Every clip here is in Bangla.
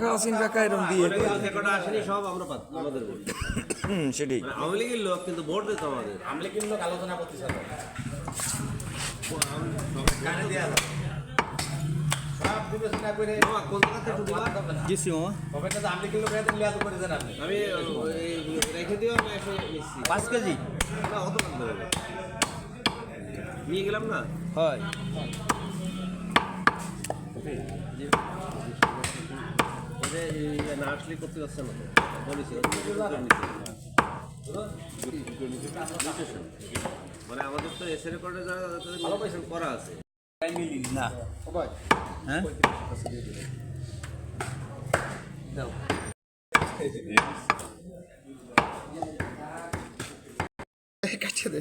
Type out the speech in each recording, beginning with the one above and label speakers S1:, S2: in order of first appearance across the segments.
S1: কাসিম কাকা এরকম দিয়ে
S2: সব আমরা আমাদের
S1: সেটাই
S2: আওয়ামী লীগের লোক কিন্তু ভোট দিত আমাদের
S3: আওয়ামী লীগের লোক আলোচনা করতেছে
S2: আমি রেখে দিও আমি এসে নিচ্ছি
S1: 5 কেজি
S2: না অত লাগবে নিয়ে গেলাম না
S1: হয়
S2: না আসলে করতে যাচ্ছে না বলেছি মানে আমাদের তো এসে রেকর্ডে যারা করা আছে
S1: না হ্যাঁ দাও
S4: কাছে দে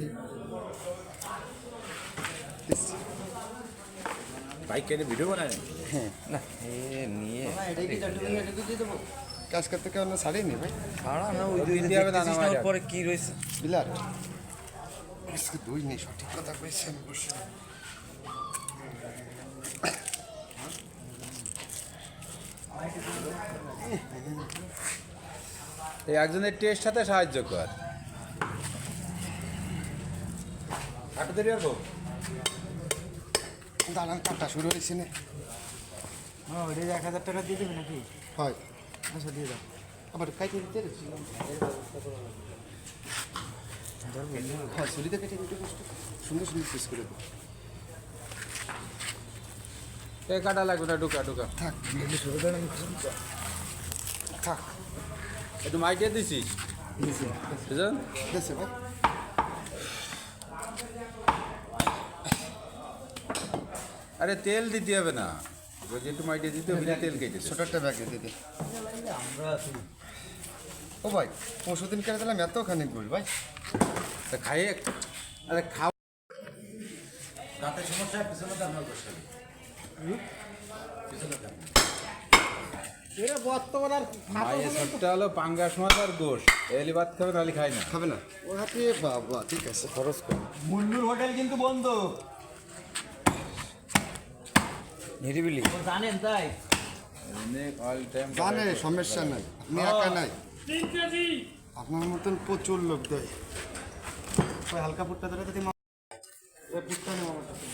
S3: বাইক কেটে ভিডিও বানায়
S1: হ্যাঁ না এ নিয়ে
S4: কাজ করতে কেমন ছাড়িনি ভাই
S1: ছাড়া না ওই দুই দিয়ে হবে দানা পরে কি রয়েছে
S4: বিলার আজকে দুই নেই সঠিক কথা কইছেন বসে
S3: এই একজনের টেস্ট সাথে সাহায্য কর হাঁটু দেরি আর
S4: দাঁড়ান কাটা শুরু হয়েছে না
S5: ওটা 1000 টাকা দিয়ে দেবে নাকি
S4: হয়
S5: আচ্ছা দিয়ে দাও
S4: আবার কাইতে দিতে হ্যাঁ ছুরিতে কেটে দিতে কষ্ট সুন্দর সুন্দর পিস করে দেবো
S3: এ কাটা লাগবে না ঢুকা
S4: থাক থাক
S3: একটু মাইকে দিছিস বুঝলেন
S4: দেশে ভাই
S3: আরে তেল দিতে হবে না ওই যে একটু মাইকে দিতে হবে তেল কেটে দে।
S4: ছোট একটা ব্যাগে দিদি ও ভাই পরশু দিন কেটে দিলাম এতখানি গোল ভাই
S3: তা খাইয়ে আরে খাও
S1: রাতে সমস্যা পিছনে দানা বসে
S5: এরা বর্তমান আর
S3: মায়ের সবটা হলো পাঙ্গাস মাছ আর গোশ এলি ভাত খাবে নাহলে খাই না
S4: খাবে না ও হাতে বাবা ঠিক আছে খরচ কর
S5: মুন্নুর হোটেল কিন্তু বন্ধ
S1: নিরিবিলি
S5: জানেন তাই
S3: অল টাইম
S4: জানে সমস্যা নাই আপনি একা নাই আপনার মতন প্রচুর লোক দেয় ওই হালকা ফুটটা ধরে যদি ফুটটা নেই আমার কাছে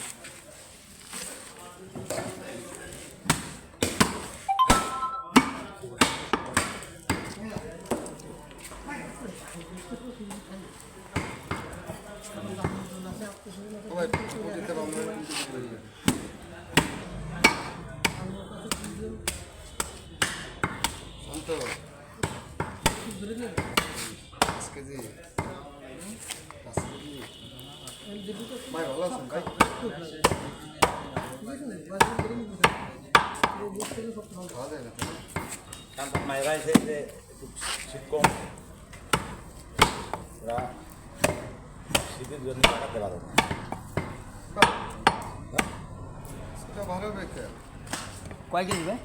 S4: ওই দিতে পারবো শান্ত 5 কেজি ভাই ভালো আছেন ভাই খাওয়া যায় না
S1: মায়েরা এসে শীত কম ওরা শীতের জন্য টাকাতে পারো না
S4: সেটা ভালো বেখে
S5: কয় কেজি ভাই